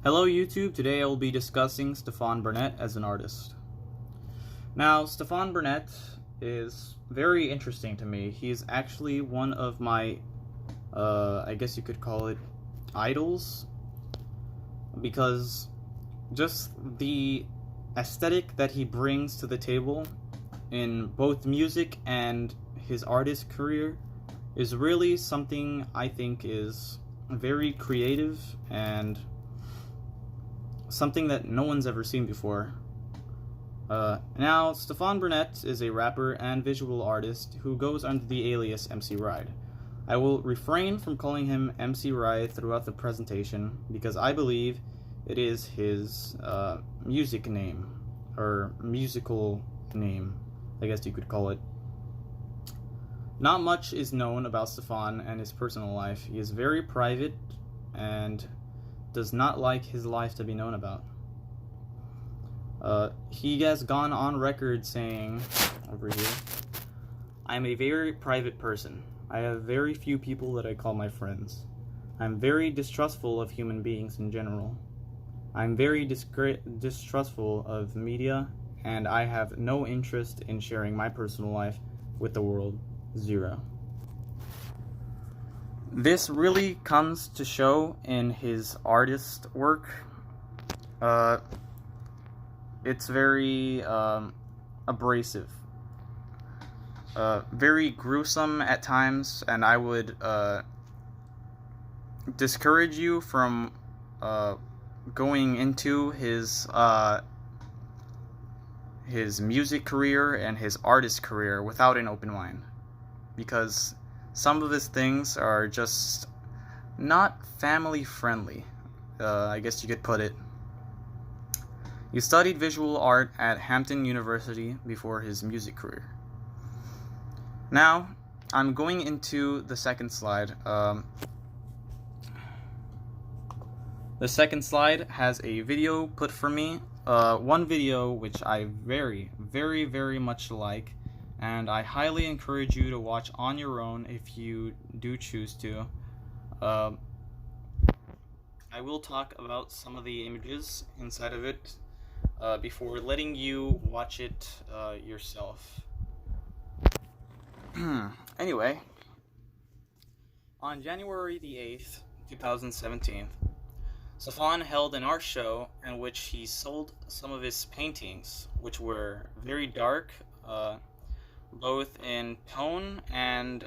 Hello YouTube, today I will be discussing Stefan Burnett as an artist. Now, Stefan Burnett is very interesting to me. He's actually one of my, I guess you could call it, idols, because just the aesthetic that he brings to the table in both music and his artist career is really something I think is very creative and something that no one's ever seen before. Now, Stefan Burnett is a rapper and visual artist who goes under the alias MC Ride. I will refrain from calling him MC Ride throughout the presentation because I believe it is his music name, or musical name, I guess you could call it. Not much is known about Stefan and his personal life. He is very private and does not like his life to be known about. He has gone on record saying, over here, "I'm a very private person. I have very few people that I call my friends. I'm very distrustful of human beings in general. I'm very distrustful of media, and I have no interest in sharing my personal life with the world. Zero." This really comes to show in his artist work. It's very abrasive, very gruesome at times, and I would discourage you from going into his music career and his artist career without an open mind, because some of his things are just not family friendly, I guess you could put it. He studied visual art at Hampton University before his music career. Now, I'm going into the second slide. The second slide has a video put for me. One video which I very much like, and I highly encourage you to watch on your own if you do choose to. I will talk about some of the images inside of it before letting you watch it yourself. Anyway, on January the 8th, 2017, Stefan held an art show in which he sold some of his paintings, which were very dark, both in tone and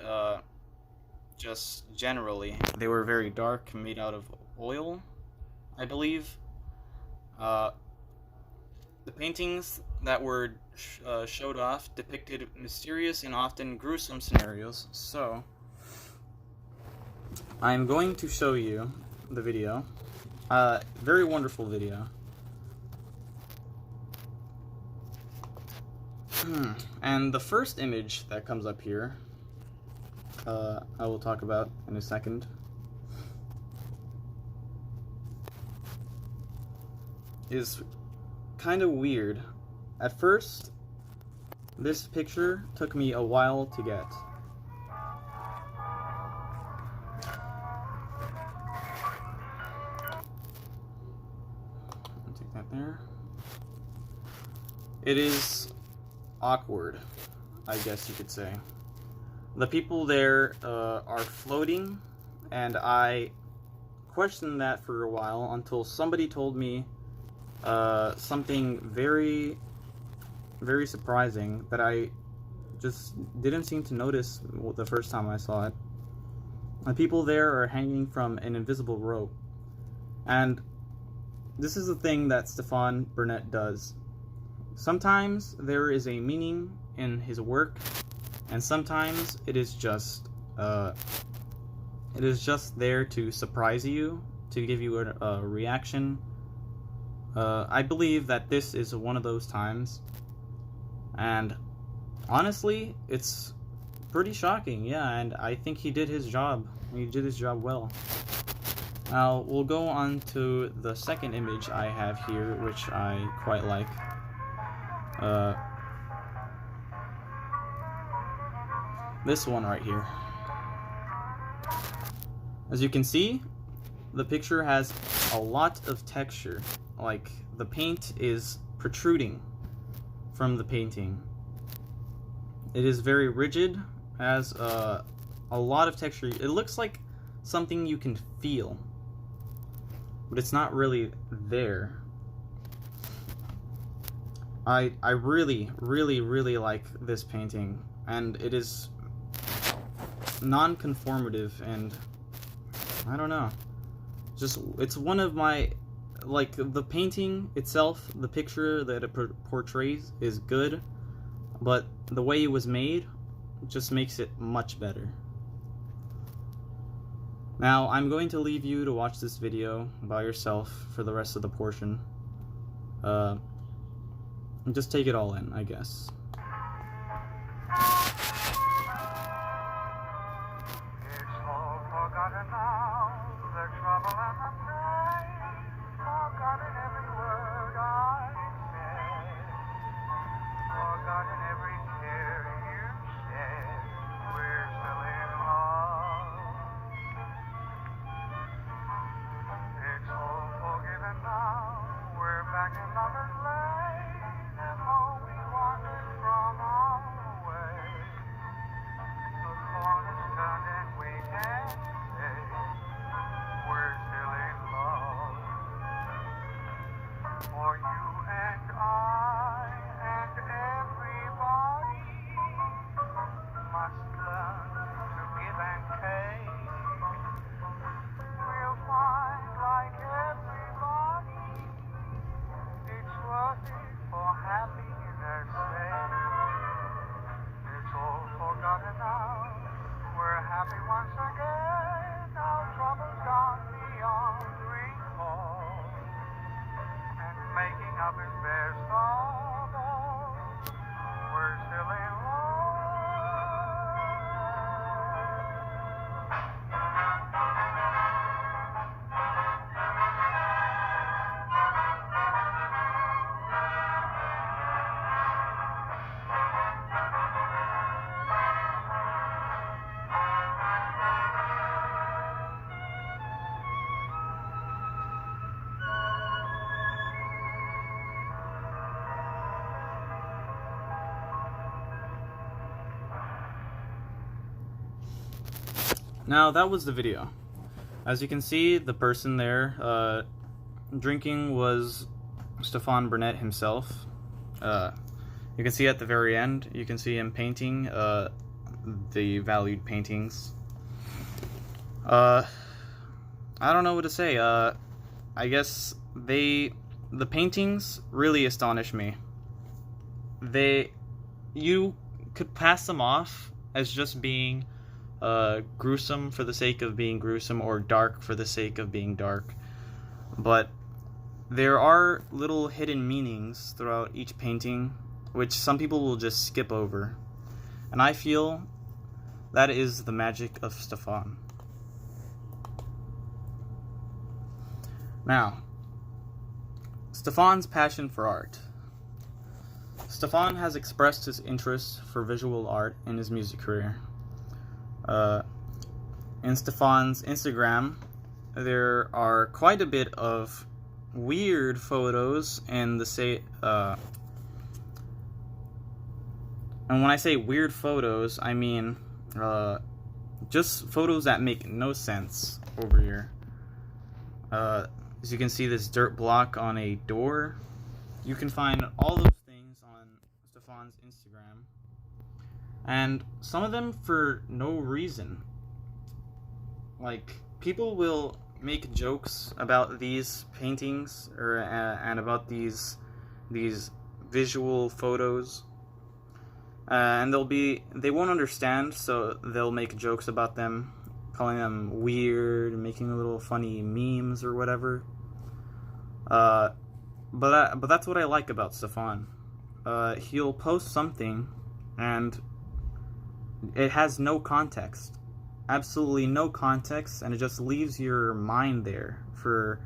just generally. They were very dark, made out of oil, I believe. The paintings that were showed off depicted mysterious and often gruesome scenarios, so I'm going to show you the video. Very wonderful video. And the first image that comes up here, I will talk about in a second. Is kind of weird. At first, this picture took me a while to get. I'll take that there. It is awkward, I guess you could say. The people there are floating, and I questioned that for a while until somebody told me something very surprising that I just didn't seem to notice the first time I saw it. The people there are hanging from an invisible rope, and this is the thing that Stefan Burnett does. Sometimes there is a meaning in his work, and sometimes it is just there to surprise you, to give you a reaction. I believe that this is one of those times, and honestly, it's pretty shocking, yeah, and I think he did his job. He did his job well. Now, we'll go on to the second image I have here, which I quite like. This one right here. As you can see, the picture has a lot of texture. Like, the paint is protruding from the painting. It is very rigid, has a lot of texture. It looks like something you can feel, but it's not really there. I really, really, really like this painting, and it is non-conformative, and I don't know. Just, it's one of my, like, the painting itself, the picture that it portrays is good, but the way it was made just makes it much better. Now, I'm going to leave you to watch this video by yourself for the rest of the portion. Just take it all in, I guess. It's all forgotten now, the trouble and the pain, forgotten every word I said, forgotten every tear you shed, we're still in love. It's all forgiven now, we're back in lovers' lane, oh, we wandered from our way. The corner's turned and we can say we're still in love. For you and I and everybody must learn to give and take. We'll find, like everybody, it's worth it for happiness' sake. It's all forgotten now, we're happy once again, our troubles gone beyond recall, and making up is best of all, we're still in love. Now, that was the video. As you can see, the person there drinking was Stefan Burnett himself. You can see at the very end, you can see him painting the valued paintings. I don't know what to say. I guess the paintings really astonish me. You could pass them off as just being gruesome for the sake of being gruesome, or dark for the sake of being dark. But there are little hidden meanings throughout each painting, which some people will just skip over. And I feel that is the magic of Stefan. Now, Stefan's passion for art. Stefan has expressed his interest for visual art in his music career. In Stefan's Instagram, there are quite a bit of weird photos, and and when I say weird photos, I mean just photos that make no sense over here. As you can see, this dirt block on a door. You can find all those things on Stefan's Instagram, and some of them for no reason. Like, people will make jokes about these paintings and about these visual photos, and they won't understand, so they'll make jokes about them, calling them weird, making little funny memes or whatever. But that's what I like about Stefan. He'll post something and it has no context. Absolutely no context, and it just leaves your mind there for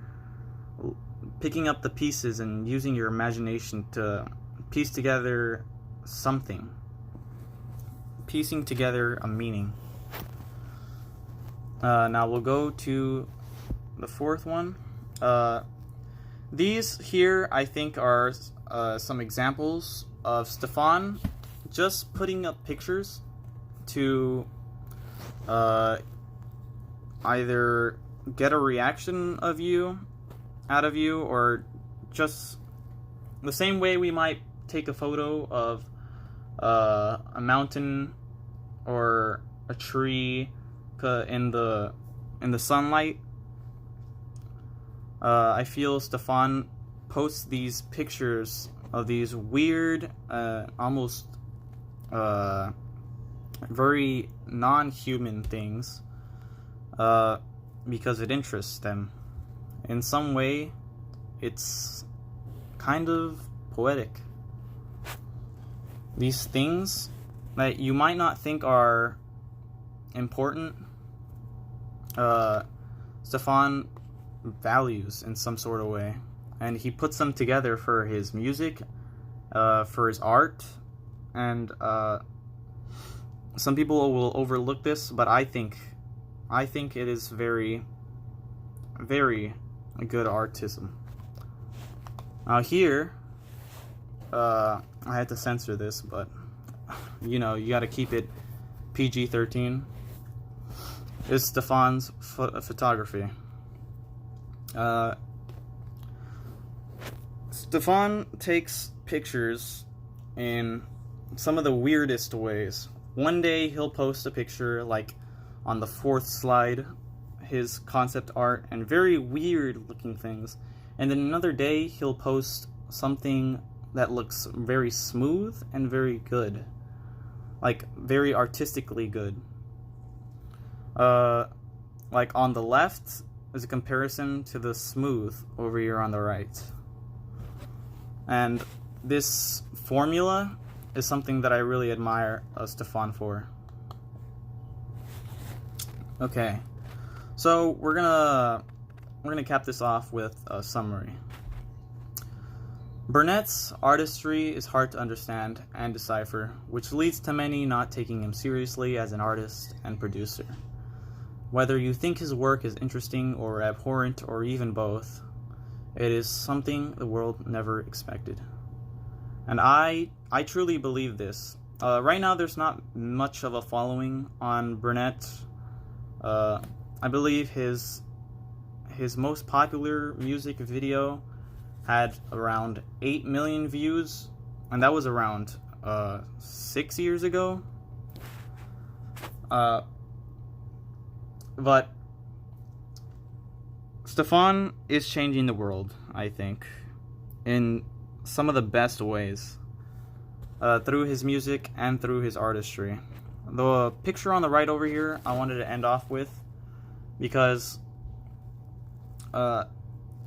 picking up the pieces and using your imagination to piece together something. Piecing together a meaning. Now we'll go to the fourth one. These here, I think, are some examples of Stefan just putting up pictures to either get a reaction out of you, or just the same way we might take a photo of a mountain or a tree in the sunlight. I feel Stefan posts these pictures of these weird, almost very non-human things because it interests them. In some way, it's kind of poetic. These things that you might not think are important, Stefan values in some sort of way, and he puts them together for his music, for his art, and some people will overlook this, but I think it is very, very good artism. Now here, I had to censor this, but you know, you got to keep it PG-13. Is Stefan's photography. Stefan takes pictures in some of the weirdest ways. One day he'll post a picture like on the fourth slide, his concept art and very weird looking things, and then another day he'll post something that looks very smooth and very good, like very artistically good. Like on the left is a comparison to the smooth over here on the right. And this formula is something that I really admire Stefan for. Okay, so we're gonna cap this off with a summary. Burnett's artistry is hard to understand and decipher, which leads to many not taking him seriously as an artist and producer. Whether you think his work is interesting or abhorrent or even both, it is something the world never expected. And I truly believe this. Right now there's not much of a following on Burnett. I believe his most popular music video had around 8 million views, and that was around 6 years ago. But Stefan is changing the world, I think, in some of the best ways, through his music and through his artistry. The picture on the right over here I wanted to end off with, because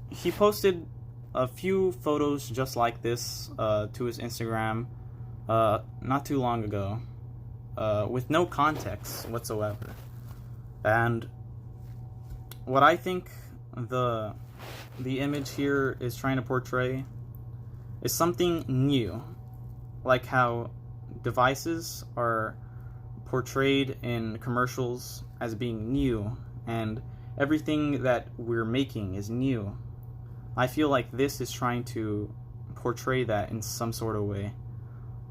he posted a few photos just like this to his Instagram not too long ago, with no context whatsoever. And what I think the image here is trying to portray is something new, like how devices are portrayed in commercials as being new, and everything that we're making is new. I feel like this is trying to portray that in some sort of way,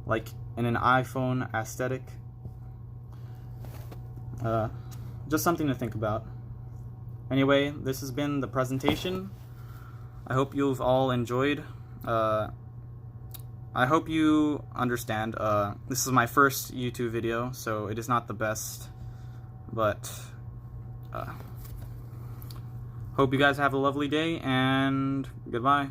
like in an iPhone aesthetic. Just something to think about. Anyway, this has been the presentation. I hope you've all enjoyed. I hope you understand. This is my first YouTube video, so it is not the best, but hope you guys have a lovely day, and goodbye.